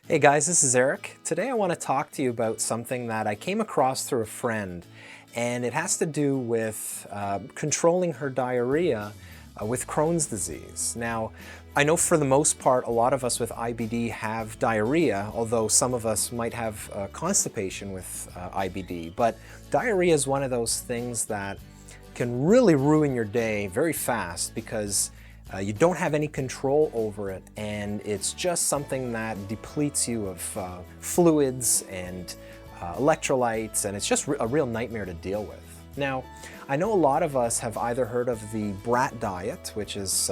Hey guys, this is Eric. Today I want to talk to you about something that I came across through a friend, and it has to do with controlling her diarrhea with Crohn's disease. Now, I know for the most part a lot of us with IBD have diarrhea, although some of us might have constipation with IBD, but diarrhea is one of those things that can really ruin your day very fast because you don't have any control over it, and it's just something that depletes you of fluids and electrolytes, and it's just a real nightmare to deal with. Now, I know a lot of us have either heard of the brat diet, which is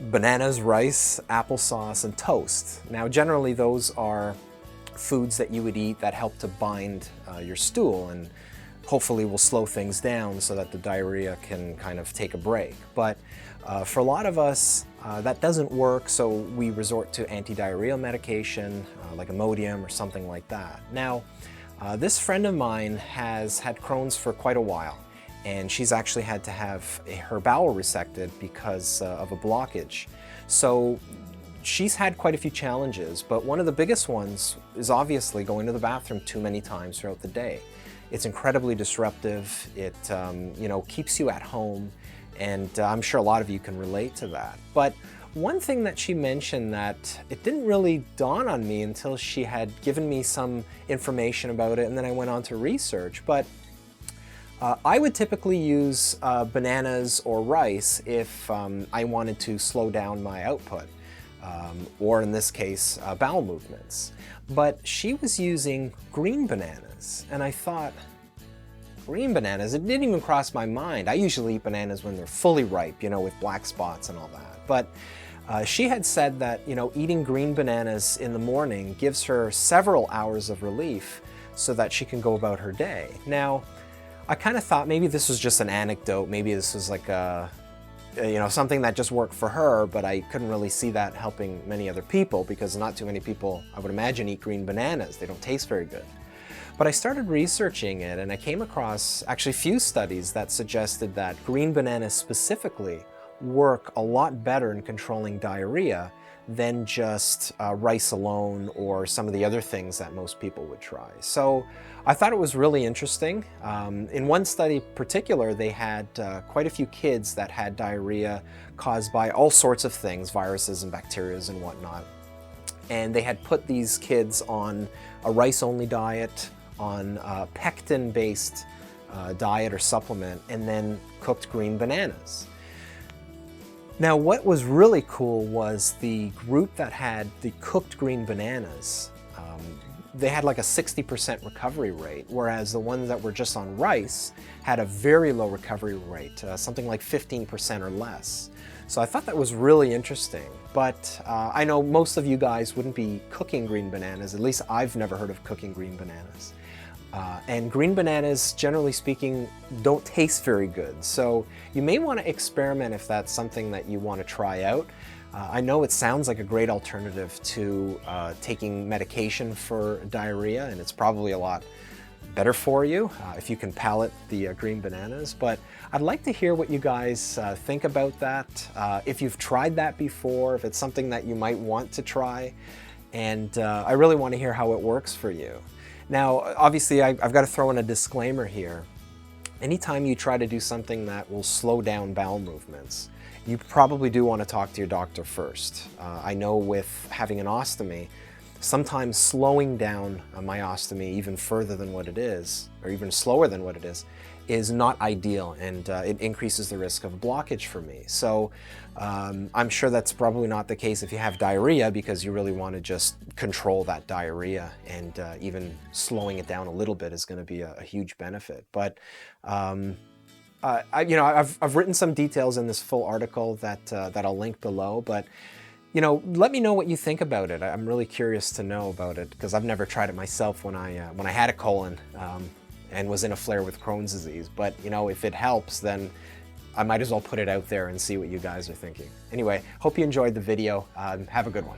bananas, rice, applesauce, and toast. Now, generally those are foods that you would eat that help to bind your stool and hopefully will slow things down so that the diarrhea can kind of take a break. But for a lot of us, that doesn't work, so we resort to anti-diarrheal medication like Imodium or something like that. Now, this friend of mine has had Crohn's for quite a while, and she's actually had to have her bowel resected because of a blockage. So she's had quite a few challenges, but one of the biggest ones is obviously going to the bathroom too many times throughout the day. It's incredibly disruptive. It keeps you at home, and I'm sure a lot of you can relate to that. But one thing that she mentioned that it didn't really dawn on me until she had given me some information about it, and then I went on to research. But I would typically use bananas or rice if I wanted to slow down my output, or in this case, bowel movements. But she was using green bananas, and I thought, green bananas? It didn't even cross my mind. I usually eat bananas when they're fully ripe, with black spots and all that. But she had said that, eating green bananas in the morning gives her several hours of relief so that she can go about her day. Now, I kind of thought maybe this was just an anecdote. Maybe this was like something that just worked for her, but I couldn't really see that helping many other people because not too many people, I would imagine, eat green bananas. They don't taste very good. But I started researching it, and I came across actually a few studies that suggested that green bananas specifically work a lot better in controlling diarrhea than just rice alone or some of the other things that most people would try. So I thought it was really interesting. In one study in particular, they had quite a few kids that had diarrhea caused by all sorts of things, viruses and bacteria and whatnot. And they had put these kids on a rice-only diet, on a pectin-based diet or supplement, and then cooked green bananas. Now, what was really cool was the group that had the cooked green bananas, they had like a 60% recovery rate, whereas the ones that were just on rice had a very low recovery rate, something like 15% or less. So I thought that was really interesting, but I know most of you guys wouldn't be cooking green bananas. At least I've never heard of cooking green bananas. And green bananas, generally speaking, don't taste very good. So you may want to experiment if that's something that you want to try out. I know it sounds like a great alternative to taking medication for diarrhea, and it's probably a lot better for you if you can palate the green bananas. But I'd like to hear what you guys think about that. If you've tried that before, if it's something that you might want to try, and I really want to hear how it works for you. Now, obviously, I've got to throw in a disclaimer here. Anytime you try to do something that will slow down bowel movements, you probably do want to talk to your doctor first. I know with having an ostomy, sometimes slowing down my ostomy even further than what it is, or even slower than what it is not ideal, and it increases the risk of blockage for me. So I'm sure that's probably not the case if you have diarrhea, because you really want to just control that diarrhea, and even slowing it down a little bit is going to be a huge benefit. But I've written some details in this full article that I'll link below, but let me know what you think about it. I'm really curious to know about it because I've never tried it myself when I had a colon and was in a flare with Crohn's disease. But if it helps, then I might as well put it out there and see what you guys are thinking. Anyway, hope you enjoyed the video. Have a good one.